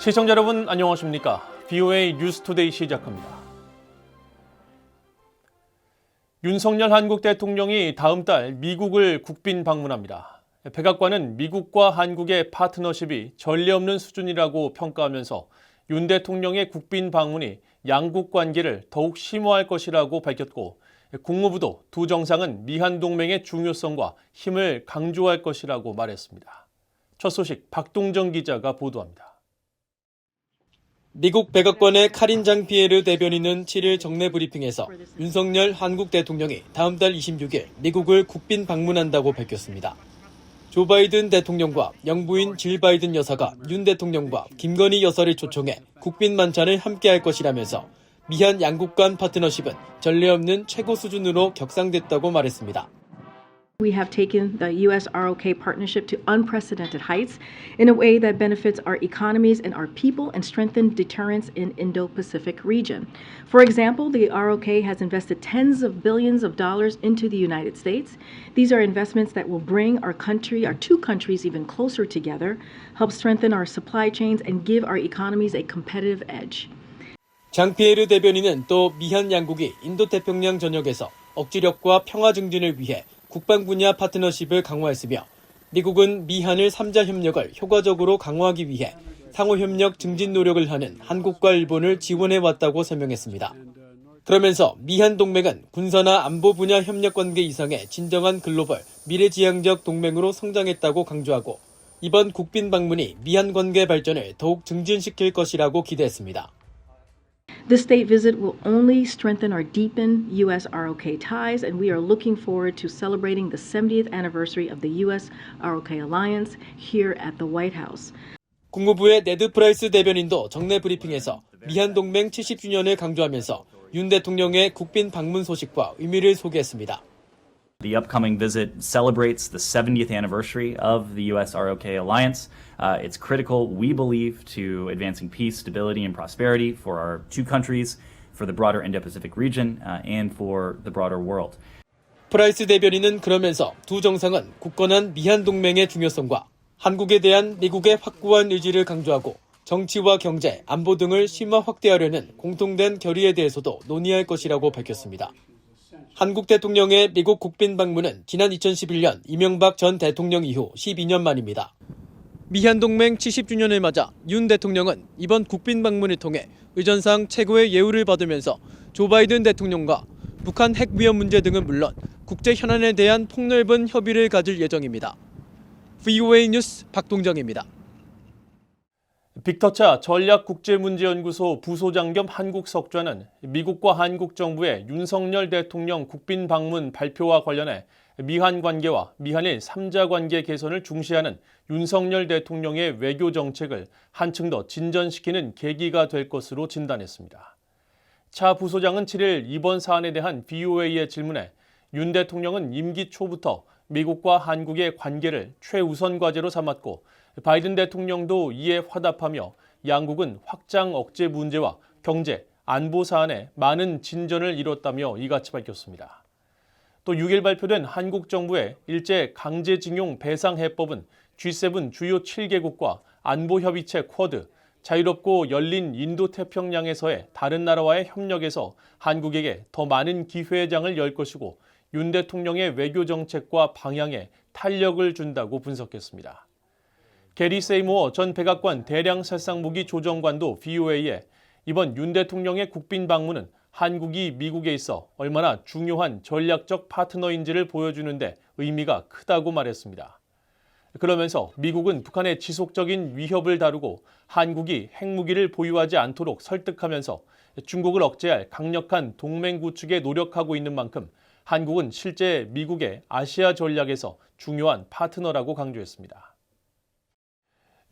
시청자 여러분 안녕하십니까? VOA 뉴스투데이 시작합니다. 윤석열 한국 대통령이 다음 달 미국을 국빈 방문합니다. 백악관은 미국과 한국의 파트너십이 전례 없는 수준이라고 평가하면서 윤 대통령의 국빈 방문이 양국 관계를 더욱 심화할 것이라고 밝혔고, 국무부도 두 정상은 미한 동맹의 중요성과 힘을 강조할 것이라고 말했습니다. 첫 소식 박동정 기자가 보도합니다. 미국 백악관의 카린 장 피에르 대변인은 7일 정례 브리핑에서 윤석열 한국 대통령이 다음 달 26일 미국을 국빈 방문한다고 밝혔습니다. 조 바이든 대통령과 영부인 질 바이든 여사가 윤 대통령과 김건희 여사를 초청해 국빈 만찬을 함께할 것이라면서 미한 양국 간 파트너십은 전례 없는 최고 수준으로 격상됐다고 말했습니다. We have taken the U.S.-ROK partnership to unprecedented heights in a way that benefits our economies and our people and strengthened deterrence in Indo-Pacific region. For example, the ROK has invested tens of billions of dollars into the United States. These are investments that will bring our two countries even closer together, help strengthen our supply chains, and give our economies a competitive edge. 장 피에르 대변인은 또 미한 양국이 인도태평양 전역에서 억지력과 평화 증진을 위해 국방 분야 파트너십을 강화했으며, 미국은 미한일 3자 협력을 효과적으로 강화하기 위해 상호협력 증진 노력을 하는 한국과 일본을 지원해왔다고 설명했습니다. 그러면서 미한 동맹은 군사나 안보 분야 협력 관계 이상의 진정한 글로벌 미래지향적 동맹으로 성장했다고 강조하고, 이번 국빈 방문이 미한 관계 발전을 더욱 증진시킬 것이라고 기대했습니다. This state visit will only strengthen or deepen U.S.-ROK ties, and we are looking forward to celebrating the 70th anniversary of the U.S.-ROK alliance here at the White House. 국무부의 네드 프라이스 대변인도 정례 브리핑에서 미한 동맹 70주년을 강조하면서 윤 대통령의 국빈 방문 소식과 의미를 소개했습니다. The upcoming visit celebrates the 70th anniversary of the U.S.-ROK alliance. It's critical, we believe, to advancing peace, stability, and prosperity for our two countries, for the broader Indo-Pacific region, and for the broader world. 프라이스 대변인은 그러면서 두 정상은 굳건한 미한 동맹의 중요성과 한국에 대한 미국의 확고한 의지를 강조하고, 정치와 경제, 안보 등을 심화 확대하려는 공통된 결의에 대해서도 논의할 것이라고 밝혔습니다. 한국 대통령의 미국 국빈 방문은 지난 2011년 이명박 전 대통령 이후 12년 만입니다. 미한 동맹 70주년을 맞아 윤 대통령은 이번 국빈 방문을 통해 의전상 최고의 예우를 받으면서 조 바이든 대통령과 북한 핵 위협 문제 등은 물론 국제 현안에 대한 폭넓은 협의를 가질 예정입니다. VOA 뉴스 박동정입니다. 빅터차 전략국제문제연구소 부소장 겸 한국석좌는 미국과 한국 정부의 윤석열 대통령 국빈 방문 발표와 관련해 미한 관계와 미한일 3자 관계 개선을 중시하는 윤석열 대통령의 외교 정책을 한층 더 진전시키는 계기가 될 것으로 진단했습니다. 차 부소장은 7일 이번 사안에 대한 VOA의 질문에 윤 대통령은 임기 초부터 미국과 한국의 관계를 최우선 과제로 삼았고, 바이든 대통령도 이에 화답하며 양국은 확장 억제 문제와 경제, 안보 사안에 많은 진전을 이뤘다며 이같이 밝혔습니다. 또 6일 발표된 한국 정부의 일제 강제징용 배상 해법은 G7 주요 7개국과 안보협의체 쿼드, 자유롭고 열린 인도태평양에서의 다른 나라와의 협력에서 한국에게 더 많은 기회장을 열 것이고, 윤 대통령의 외교 정책과 방향에 탄력을 준다고 분석했습니다. 게리 세이모어 전 백악관 대량살상무기 조정관도 VOA에 이번 윤 대통령의 국빈 방문은 한국이 미국에 있어 얼마나 중요한 전략적 파트너인지를 보여주는데 의미가 크다고 말했습니다. 그러면서 미국은 북한의 지속적인 위협을 다루고 한국이 핵무기를 보유하지 않도록 설득하면서 중국을 억제할 강력한 동맹 구축에 노력하고 있는 만큼 한국은 실제 미국의 아시아 전략에서 중요한 파트너라고 강조했습니다.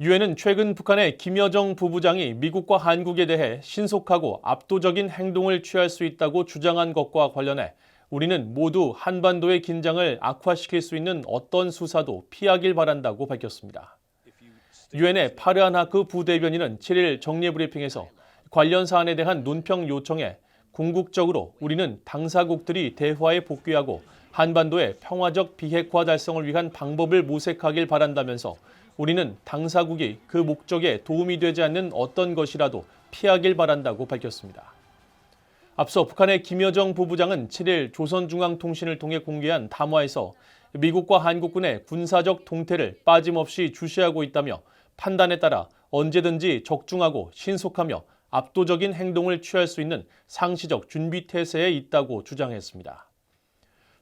유엔은 최근 북한의 김여정 부부장이 미국과 한국에 대해 신속하고 압도적인 행동을 취할 수 있다고 주장한 것과 관련해 우리는 모두 한반도의 긴장을 악화시킬 수 있는 어떤 수사도 피하길 바란다고 밝혔습니다. 유엔의 파르한 하크 부대변인은 7일 정례 브리핑에서 관련 사안에 대한 논평 요청에 궁극적으로 우리는 당사국들이 대화에 복귀하고 한반도의 평화적 비핵화 달성을 위한 방법을 모색하길 바란다면서 우리는 당사국이 그 목적에 도움이 되지 않는 어떤 것이라도 피하길 바란다고 밝혔습니다. 앞서 북한의 김여정 부부장은 7일 조선중앙통신을 통해 공개한 담화에서 미국과 한국군의 군사적 동태를 빠짐없이 주시하고 있다며 판단에 따라 언제든지 적중하고 신속하며 압도적인 행동을 취할 수 있는 상시적 준비 태세에 있다고 주장했습니다.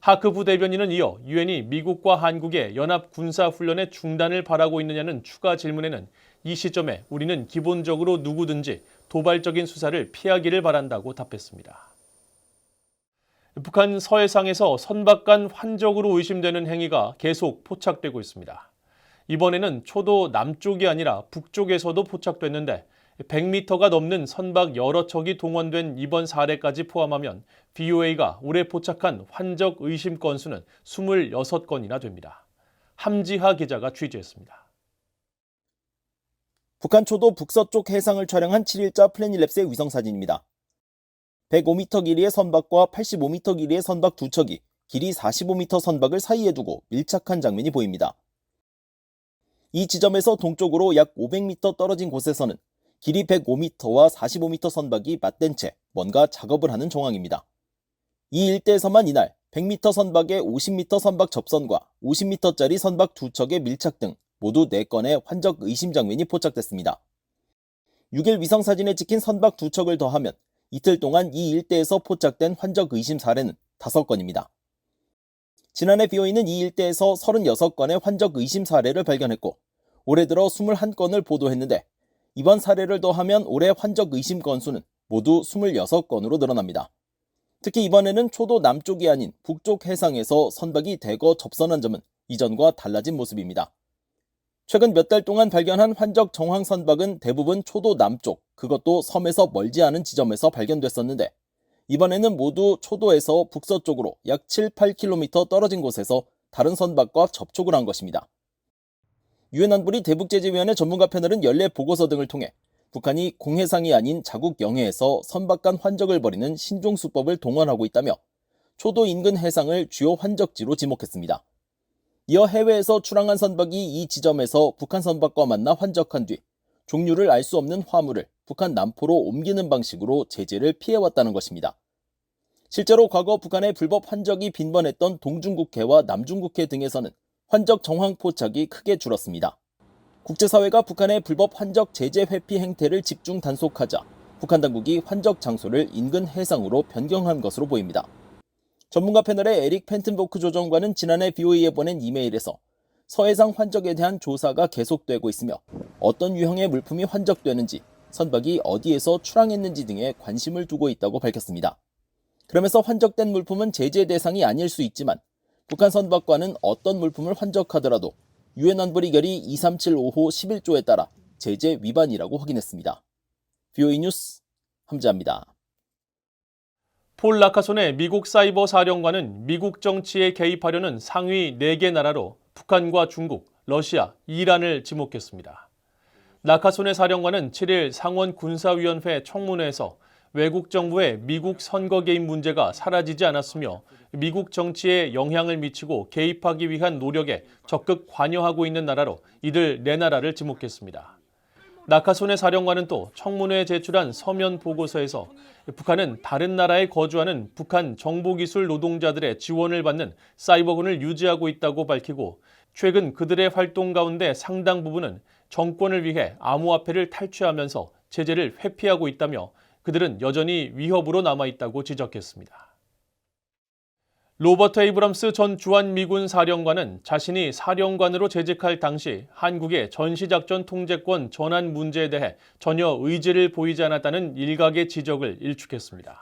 하크 부대변인은 이어 유엔이 미국과 한국의 연합 군사훈련의 중단을 바라고 있느냐는 추가 질문에는 이 시점에 우리는 기본적으로 누구든지 도발적인 수사를 피하기를 바란다고 답했습니다. 북한 서해상에서 선박 간 환적으로 의심되는 행위가 계속 포착되고 있습니다. 이번에는 초도 남쪽이 아니라 북쪽에서도 포착됐는데 100m가 넘는 선박 여러 척이 동원된 이번 사례까지 포함하면 BOA가 올해 포착한 환적 의심 건수는 26건이나 됩니다. 함지하 기자가 취재했습니다. 북한 초도 북서쪽 해상을 촬영한 7일자 플래닛랩스의 위성사진입니다. 105m 길이의 선박과 85m 길이의 선박 두 척이 길이 45m 선박을 사이에 두고 밀착한 장면이 보입니다. 이 지점에서 동쪽으로 약 500m 떨어진 곳에서는 길이 105m와 45m 선박이 맞댄 채 뭔가 작업을 하는 정황입니다. 이 일대에서만 이날 100m 선박의 50m 선박 접선과 50m짜리 선박 두 척의 밀착 등 모두 4건의 환적 의심 장면이 포착됐습니다. 6일 위성사진에 찍힌 선박 두 척을 더하면 이틀 동안 이 일대에서 포착된 환적 의심 사례는 5건입니다. 지난해 BOA는 이 일대에서 36건의 환적 의심 사례를 발견했고 올해 들어 21건을 보도했는데 이번 사례를 더하면 올해 환적 의심 건수는 모두 26건으로 늘어납니다. 특히 이번에는 초도 남쪽이 아닌 북쪽 해상에서 선박이 대거 접선한 점은 이전과 달라진 모습입니다. 최근 몇 달 동안 발견한 환적 정황 선박은 대부분 초도 남쪽, 그것도 섬에서 멀지 않은 지점에서 발견됐었는데 이번에는 모두 초도에서 북서쪽으로 약 7-8km 떨어진 곳에서 다른 선박과 접촉을 한 것입니다. 유엔 안보리 대북제재위원회 전문가 패널은 연례 보고서 등을 통해 북한이 공해상이 아닌 자국 영해에서 선박 간 환적을 벌이는 신종수법을 동원하고 있다며 초도 인근 해상을 주요 환적지로 지목했습니다. 이어 해외에서 출항한 선박이 이 지점에서 북한 선박과 만나 환적한 뒤 종류를 알 수 없는 화물을 북한 남포로 옮기는 방식으로 제재를 피해왔다는 것입니다. 실제로 과거 북한의 불법 환적이 빈번했던 동중국해와 남중국해 등에서는 환적 정황 포착이 크게 줄었습니다. 국제사회가 북한의 불법 환적 제재 회피 행태를 집중 단속하자 북한 당국이 환적 장소를 인근 해상으로 변경한 것으로 보입니다. 전문가 패널의 에릭 펜튼보크 조정관은 지난해 BOA에 보낸 이메일에서 서해상 환적에 대한 조사가 계속되고 있으며 어떤 유형의 물품이 환적되는지, 선박이 어디에서 출항했는지 등에 관심을 두고 있다고 밝혔습니다. 그러면서 환적된 물품은 제재 대상이 아닐 수 있지만 북한 선박과는 어떤 물품을 환적하더라도 유엔 안보리 결의 23755호 11조에 따라 제재 위반이라고 확인했습니다. BOA 뉴스 함지아입니다. 폴 라카손의 미국 사이버 사령관은 미국 정치에 개입하려는 상위 4개 나라로 북한과 중국, 러시아, 이란을 지목했습니다. 라카손의 사령관은 7일 상원 군사위원회 청문회에서 외국 정부의 미국 선거 개입 문제가 사라지지 않았으며 미국 정치에 영향을 미치고 개입하기 위한 노력에 적극 관여하고 있는 나라로 이들 4나라를 지목했습니다. 라카손의 사령관은 또 청문회에 제출한 서면 보고서에서 북한은 다른 나라에 거주하는 북한 정보기술 노동자들의 지원을 받는 사이버군을 유지하고 있다고 밝히고 최근 그들의 활동 가운데 상당 부분은 정권을 위해 암호화폐를 탈취하면서 제재를 회피하고 있다며 그들은 여전히 위협으로 남아있다고 지적했습니다. 로버트 에이브럼스 전 주한미군 사령관은 자신이 사령관으로 재직할 당시 한국의 전시작전 통제권 전환 문제에 대해 전혀 의지를 보이지 않았다는 일각의 지적을 일축했습니다.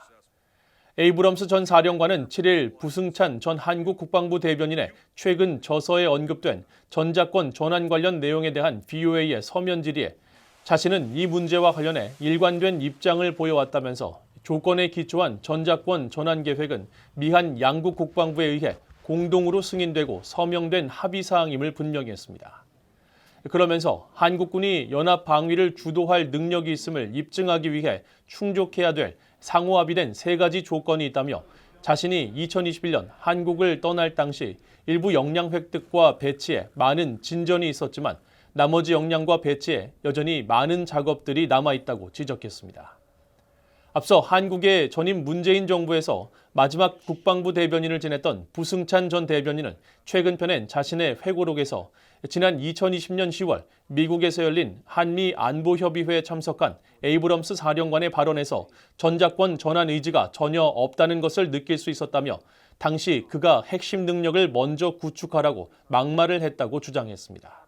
에이브럼스 전 사령관은 7일 부승찬 전 한국 국방부 대변인의 최근 저서에 언급된 전자권 전환 관련 내용에 대한 BOA의 서면 질의에 자신은 이 문제와 관련해 일관된 입장을 보여왔다면서 조건에 기초한 전자권 전환 계획은 미한 양국 국방부에 의해 공동으로 승인되고 서명된 합의사항임을 분명히 했습니다. 그러면서 한국군이 연합 방위를 주도할 능력이 있음을 입증하기 위해 충족해야 될 상호 합의된 3가지 조건이 있다며 자신이 2021년 한국을 떠날 당시 일부 역량 획득과 배치에 많은 진전이 있었지만 나머지 역량과 배치에 여전히 많은 작업들이 남아있다고 지적했습니다. 앞서 한국의 전임 문재인 정부에서 마지막 국방부 대변인을 지냈던 부승찬 전 대변인은 최근 펴낸 자신의 회고록에서 지난 2020년 10월 미국에서 열린 한미 안보협의회에 참석한 에이브럼스 사령관의 발언에서 전작권 전환 의지가 전혀 없다는 것을 느낄 수 있었다며 당시 그가 핵심 능력을 먼저 구축하라고 막말을 했다고 주장했습니다.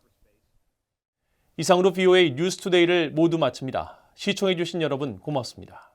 이상으로 VOA 뉴스투데이를 모두 마칩니다. 시청해주신 여러분 고맙습니다.